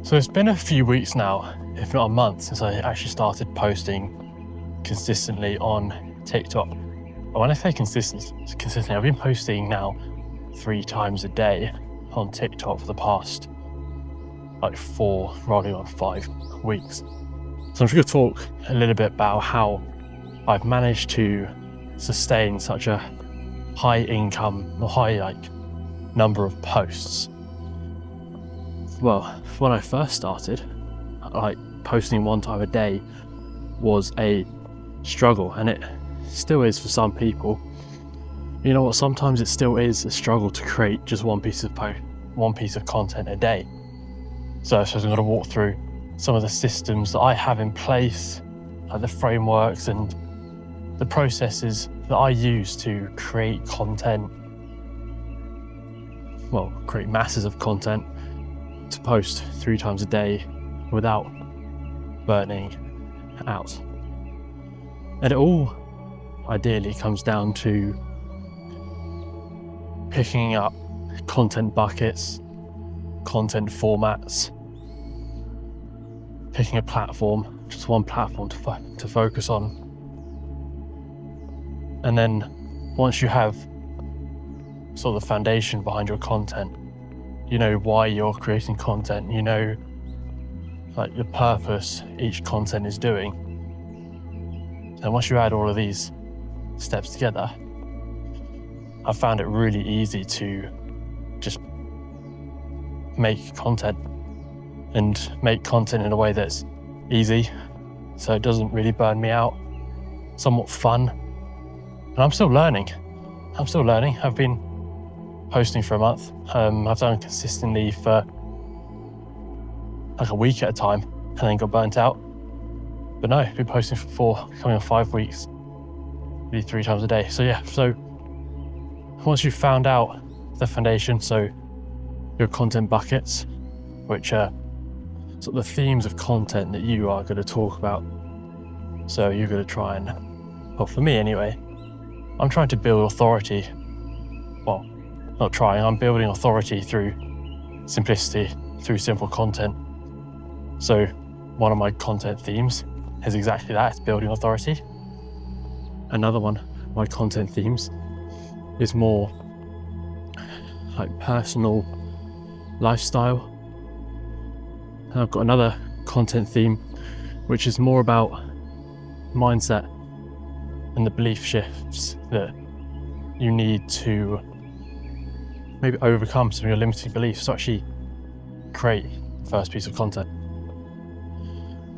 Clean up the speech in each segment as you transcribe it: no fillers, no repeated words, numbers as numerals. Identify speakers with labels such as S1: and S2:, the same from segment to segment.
S1: So it's been a few weeks now, if not a month, since I actually started posting consistently on TikTok. But when I say consistently, I've been posting now 3 times a day on TikTok for the past 4, rolling on 5 weeks. So I'm just going to talk a little bit about how I've managed to sustain such a high income or high number of posts. Well, when I first started, posting 1 time a day was a struggle, and it still is for some people. You know what? Sometimes it still is a struggle to create just one piece of content a day. So I'm going to walk through some of the systems that I have in place, like the frameworks and the processes that I use to create content. Well, create masses of content to post 3 times a day without burning out. And it all ideally comes down to picking up content buckets, content formats, picking a platform, just one platform to focus on. And then once you have sort of the foundation behind your content, you know why you're creating content, you know the purpose each content is doing. And once you add all of these steps together, I found it really easy to just make content in a way that's easy, so it doesn't really burn me out, somewhat fun. And I'm still learning. I've been posting for a month. I've done consistently for a week at a time and then got burnt out. But no, I've been posting for 4, coming on 5 weeks, really 3 times a day. So once you've found out the foundation, so your content buckets, which are sort of the themes of content that you are going to talk about. So you're going to try and, well, for me anyway, I'm trying to build authority. Well, not trying, I'm building authority through simplicity, through simple content. So one of my content themes is exactly that, it's building authority. Another one, my content themes, is more personal lifestyle. And I've got another content theme which is more about mindset and the belief shifts that you need to maybe overcome some of your limiting beliefs to actually create the first piece of content.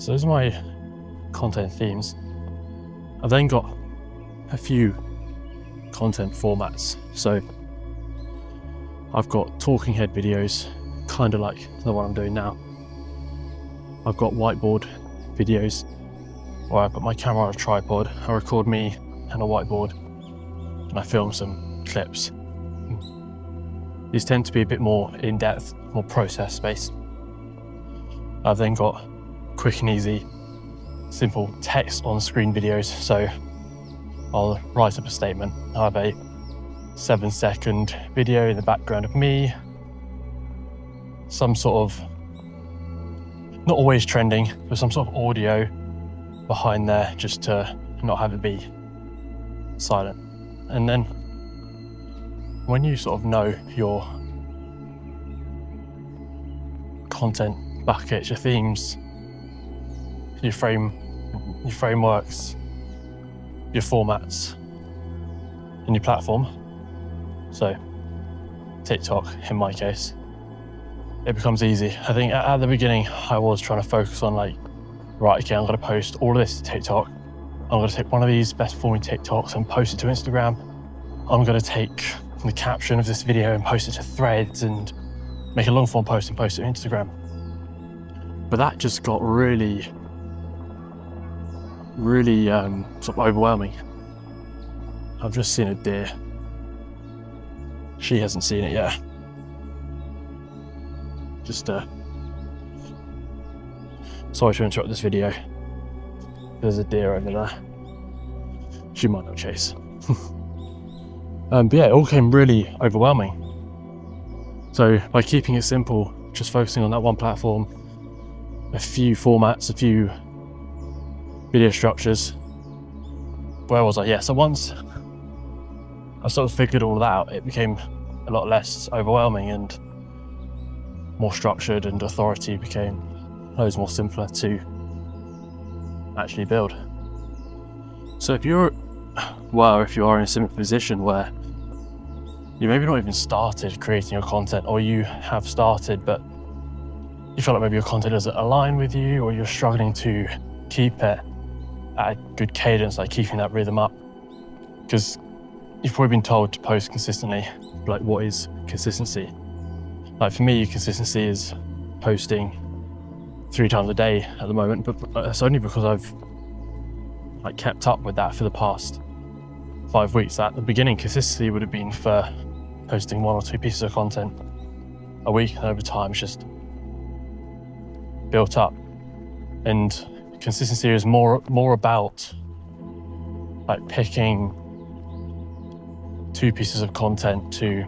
S1: So those are my content themes. I've then got a few content formats. So I've got talking head videos, kind of like the one I'm doing now. I've got whiteboard videos where I put my camera on a tripod, I record me and a whiteboard, and I film some clips. These tend to be a bit more in-depth, more process-based. I've then got quick and easy, simple text on-screen videos. So I'll write up a statement. I have a 7-second video in the background of me, some sort of, not always trending, but some sort of audio behind there just to not have it be silent. And then when you sort of know your content buckets, your themes, your frameworks, your formats, and your platform, so TikTok in my case, it becomes easy. I think at the beginning I was trying to focus on right, okay, I'm going to post all of this to TikTok. I'm going to take one of these best performing TikToks and post it to Instagram. I'm going to take the caption of this video and post it to Threads and make a long form post and post it to Instagram. But that just got really sort of overwhelming. I've just seen a deer. She hasn't seen it yet. Just sorry to interrupt this video. There's a deer over there. She might not chase. But yeah, it all came really overwhelming. So by keeping it simple, just focusing on that one platform, a few formats, a few video structures. Where was I? Yeah, so once I sort of figured all that out, it became a lot less overwhelming and more structured, and authority became loads more simpler to actually build. So if you are in a similar position where you maybe not even started creating your content, or you have started but you feel like maybe your content doesn't align with you, or you're struggling to keep it at a good cadence, like keeping that rhythm up, because you've probably been told to post consistently. Like, what is consistency? Like for me, consistency is posting 3 times a day at the moment, but it's only because I've like kept up with that for the past 5 weeks. At the beginning, consistency would have been for posting 1 or 2 pieces of content a week, and over time it's just built up. And consistency is more about like picking 2 pieces of content to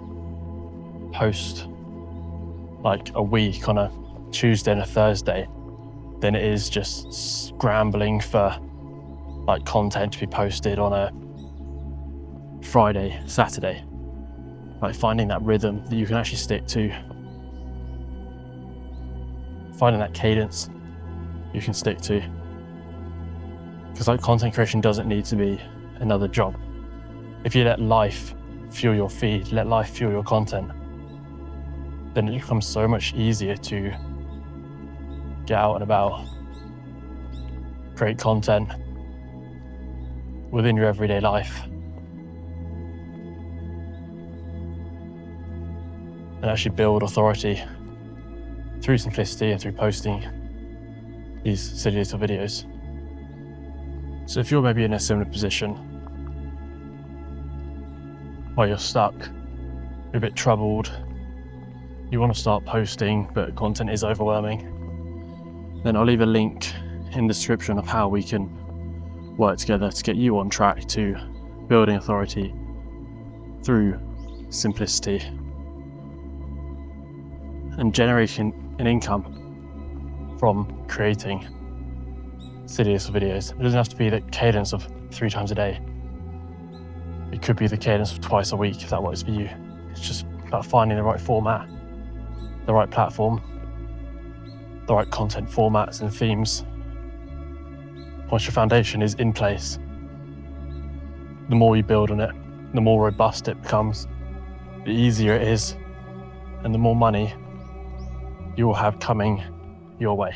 S1: post like a week on a Tuesday and a Thursday than it is just scrambling for like content to be posted on a Friday, Saturday. Like finding that rhythm that you can actually stick to, finding that cadence you can stick to. Because like content creation doesn't need to be another job. If you let life fuel your feed, let life fuel your content, then it becomes so much easier to get out and about, create content within your everyday life, and actually build authority through simplicity and through posting these silly little videos. So if you're maybe in a similar position where you're stuck, you're a bit troubled, you want to start posting but content is overwhelming, then I'll leave a link in the description of how we can work together to get you on track to building authority through simplicity and generating an income from creating silly little videos. It doesn't have to be the cadence of 3 times a day. It could be the cadence of twice a week if that works for you. It's just about finding the right format, the right platform, the right content formats and themes. Once your foundation is in place, the more you build on it, the more robust it becomes, the easier it is, and the more money you will have coming your way.